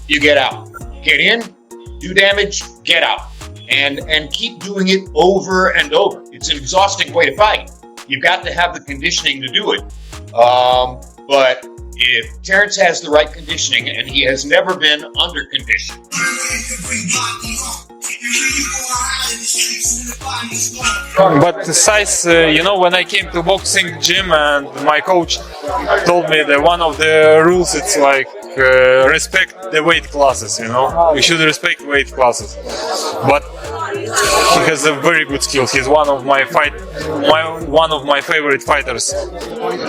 you get out. Get in, do damage, get out. And keep doing it over and over. It's an exhausting way to fight. You've got to have the conditioning to do it. But if Terrence has the right conditioning, and he has never been under conditioned. But the size, when I came to boxing gym and my coach told me that one of the rules, it's like respect the weight classes, we should respect weight classes. But he has a very good skills. He's one of my favorite fighters,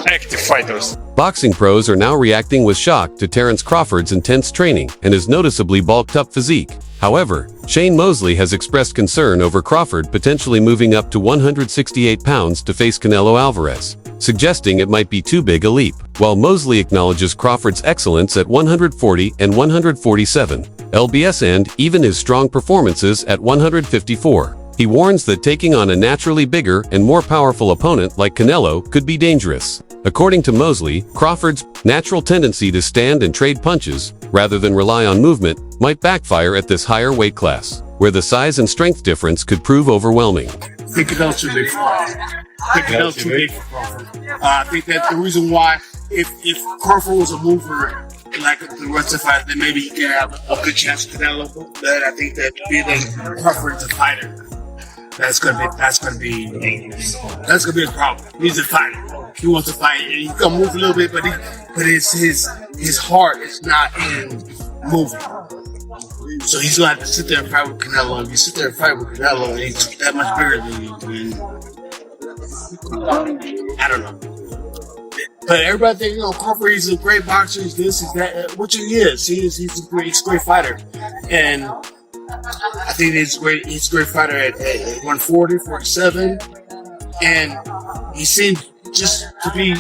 active fighters. Boxing pros are now reacting with shock to Terrence Crawford's intense training and his noticeably bulked up physique. However, Shane Mosley has expressed concern over Crawford potentially moving up to 168 pounds to face Canelo Alvarez, suggesting it might be too big a leap. While Mosley acknowledges Crawford's excellence at 140 and 147 lbs and even his strong performances at 154, he warns that taking on a naturally bigger and more powerful opponent like Canelo could be dangerous. According to Mosley, Crawford's natural tendency to stand and trade punches, rather than rely on movement, might backfire at this higher weight class, where the size and strength difference could prove overwhelming. I think Canelo's too big for Crawford. I think that the reason why, if Crawford was a mover like the rest of the fight, then maybe he could have a good chance with Canelo. But I think that being that Crawford's a fighter, that's gonna be a problem. He's a fighter. He wants to fight. He can move a little bit, but his heart is not in moving. So he's gonna have to sit there and fight with Canelo. If you sit there and fight with Canelo, and he's that much bigger than you, then I don't know. But everybody thinks, Crawford, he's a great boxer. He's this, he's that. Which he is. He's a great fighter, and I think he's a great fighter at 140, 47, and he seems just to be,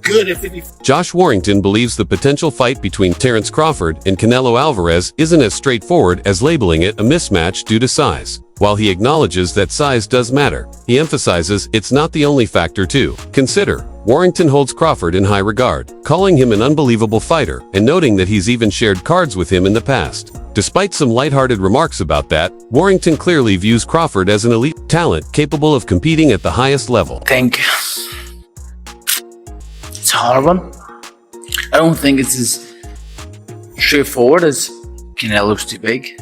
good at 50. Josh Warrington believes the potential fight between Terrence Crawford and Canelo Alvarez isn't as straightforward as labeling it a mismatch due to size. While he acknowledges that size does matter, he emphasizes it's not the only factor to consider. Warrington holds Crawford in high regard, calling him an unbelievable fighter and noting that he's even shared cards with him in the past. Despite some lighthearted remarks about that, Warrington clearly views Crawford as an elite talent capable of competing at the highest level. I think it's a hard one. I don't think it's as straightforward as Canelo's too big.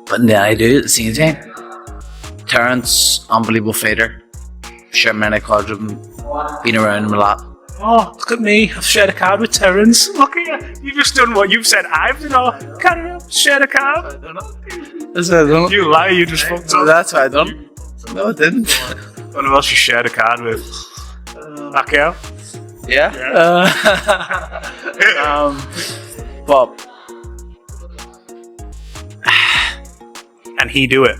But then I do at the same time. Terrence, unbelievable fighter. Share many cards with him. Been around him a lot. Oh, look at me. I've shared a card with Terrence. Look at you. You've just done what you've said I've done. Can't you share a card? I don't know. That's what I done. You lie, you just fucked up. That's what I done. No, I didn't. What else you shared a card with? Pacquiao? Yeah. But and he do it.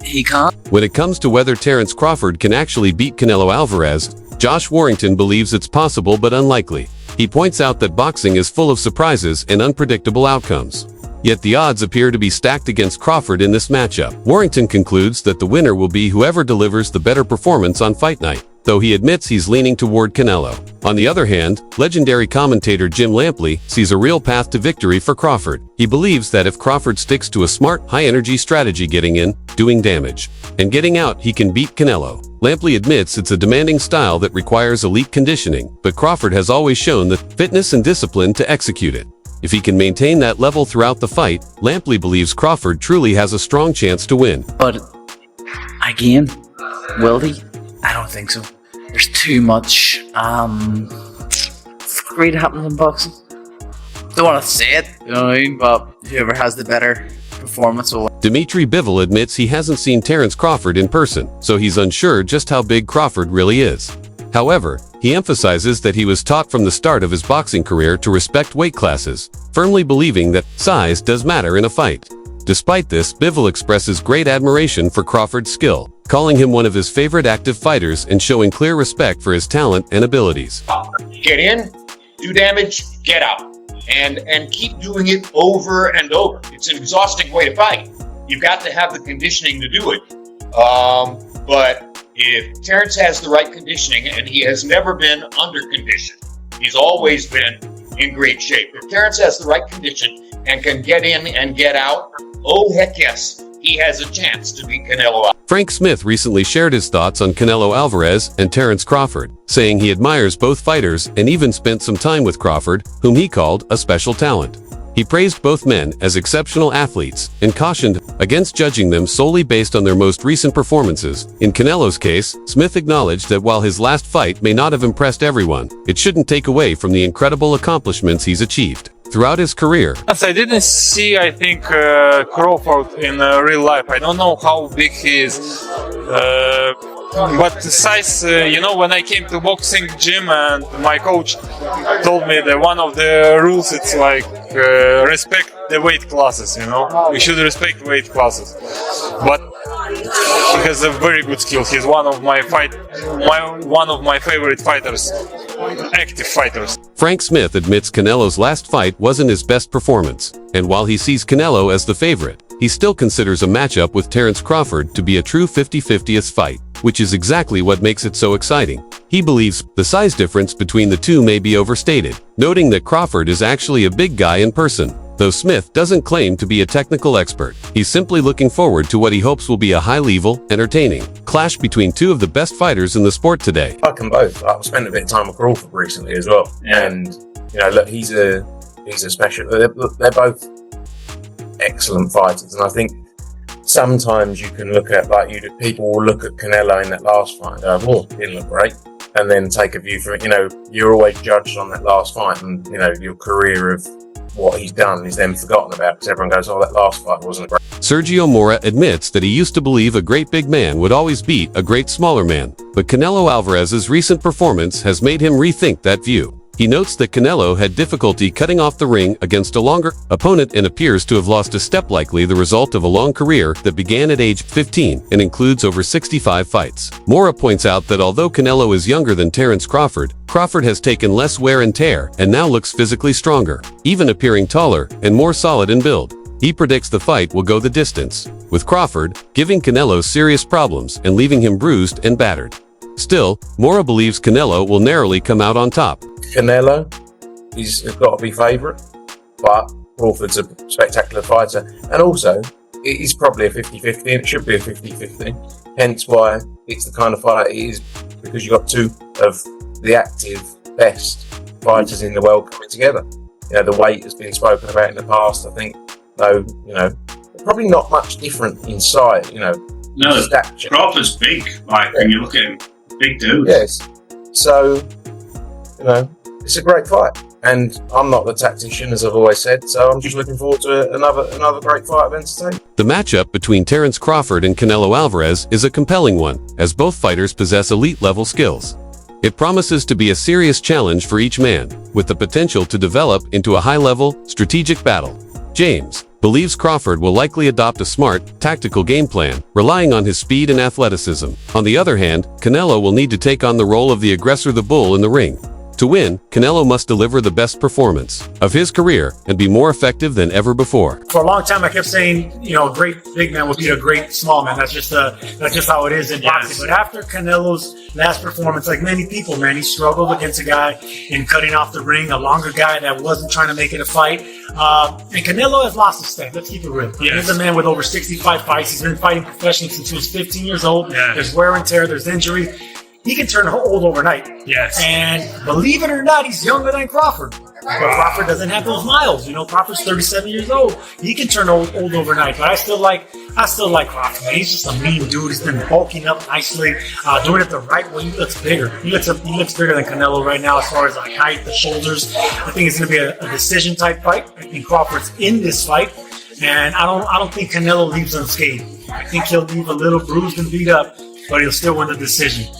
He can't. When it comes to whether Terrence Crawford can actually beat Canelo Alvarez, Josh Warrington believes it's possible but unlikely. He points out that boxing is full of surprises and unpredictable outcomes. Yet the odds appear to be stacked against Crawford in this matchup. Warrington concludes that the winner will be whoever delivers the better performance on fight night, though he admits he's leaning toward Canelo. On the other hand, legendary commentator Jim Lampley sees a real path to victory for Crawford. He believes that if Crawford sticks to a smart, high-energy strategy getting in, doing damage, and getting out, he can beat Canelo. Lampley admits it's a demanding style that requires elite conditioning, but Crawford has always shown the fitness and discipline to execute it. If he can maintain that level throughout the fight, Lampley believes Crawford truly has a strong chance to win. But again, will he? I don't think so. There's too much great happens in boxing. Don't want to say it, you know what I mean? But whoever has the better performance will win. Dmitry Bivol admits he hasn't seen Terrence Crawford in person, so he's unsure just how big Crawford really is. However, he emphasizes that he was taught from the start of his boxing career to respect weight classes, firmly believing that size does matter in a fight. Despite this, Bivol expresses great admiration for Crawford's skill, calling him one of his favorite active fighters and showing clear respect for his talent and abilities. Get in, do damage, get out. And keep doing it over and over. It's an exhausting way to fight. You've got to have the conditioning to do it. But if Terrence has the right conditioning, and he has never been under conditioned, he's always been in great shape. If Terrence has the right condition and can get in and get out, oh heck yes, he has a chance to beat Canelo. Frank Smith recently shared his thoughts on Canelo Alvarez and Terrence Crawford, saying he admires both fighters and even spent some time with Crawford, whom he called a special talent. He praised both men as exceptional athletes and cautioned against judging them solely based on their most recent performances. In Canelo's case, Smith acknowledged that while his last fight may not have impressed everyone, it shouldn't take away from the incredible accomplishments he's achieved throughout his career. Yes, I didn't see, I think, Crawford in real life. I don't know how big he is. But the size, when I came to boxing gym and my coach told me that one of the rules, it's like respect the weight classes, we should respect weight classes. But he has a very good skill. He's one of my favorite fighters, active fighters. Frank Smith admits Canelo's last fight wasn't his best performance, and while he sees Canelo as the favorite, he still considers a matchup with Terrence Crawford to be a true 50-50th fight, which is exactly what makes it so exciting. He believes the size difference between the two may be overstated, noting that Crawford is actually a big guy in person. Though Smith doesn't claim to be a technical expert, he's simply looking forward to what he hopes will be a high-level, entertaining clash between two of the best fighters in the sport today. I can both. I've spent a bit of time with Crawford recently as well, and look, he's a special. They're both excellent fighters, and I think sometimes you can look at people will look at Canelo in that last fight and go, "Oh, didn't look great," and then take a view from it. You're always judged on that last fight, and your career of what he's done is then forgotten about because everyone goes, "Oh, that last fight wasn't great." Sergio Mora admits that he used to believe a great big man would always beat a great smaller man, but Canelo Alvarez's recent performance has made him rethink that view. He notes that Canelo had difficulty cutting off the ring against a longer opponent and appears to have lost a step, likely the result of a long career that began at age 15 and includes over 65 fights. Mora points out that although Canelo is younger than Terrence Crawford, Crawford has taken less wear and tear and now looks physically stronger, even appearing taller and more solid in build. He predicts the fight will go the distance, with Crawford giving Canelo serious problems and leaving him bruised and battered. Still, Mora believes Canelo will narrowly come out on top. Canelo, he's got to be favourite, but Crawford's a spectacular fighter, and also he's probably a 50-50, and it should be a 50-50. Hence why it's the kind of fight it is, because you've got two of the active best fighters in the world coming together. The weight has been spoken about in the past. I think, though, probably not much different in size. No, stature. Crawford's big. When you look at him, big dude. Yes. So, it's a great fight, and I'm not the tactician, as I've always said. So I'm just looking forward to another great fight of entertainment. The matchup between Terrence Crawford and Canelo Alvarez is a compelling one, as both fighters possess elite-level skills. It promises to be a serious challenge for each man, with the potential to develop into a high-level, strategic battle. James believes Crawford will likely adopt a smart, tactical game plan, relying on his speed and athleticism. On the other hand, Canelo will need to take on the role of the aggressor, the bull in the ring. To win, Canelo must deliver the best performance of his career and be more effective than ever before. For a long time, I kept saying, a great big man will beat a great small man. That's just how it is in boxing. But after Canelo's last performance, like many people, man, he struggled against a guy in cutting off the ring, a longer guy that wasn't trying to make it a fight. And Canelo has lost his step. Let's keep it real. Yes. He's a man with over 65 fights. He's been fighting professionally since he was 15 years old. Yeah. There's wear and tear. There's injury. He can turn old overnight. Yes. And believe it or not, he's younger than Crawford. But Crawford doesn't have those miles. Crawford's 37 years old. He can turn old overnight. But I still like Crawford. Man. He's just a mean dude. He's been bulking up nicely, doing it the right way. He looks bigger. He looks bigger than Canelo right now as far as height, the shoulders. I think it's going to be a decision type fight. I think Crawford's in this fight, and I don't think Canelo leaves unscathed. I think he'll leave a little bruised and beat up, but he'll still win the decision.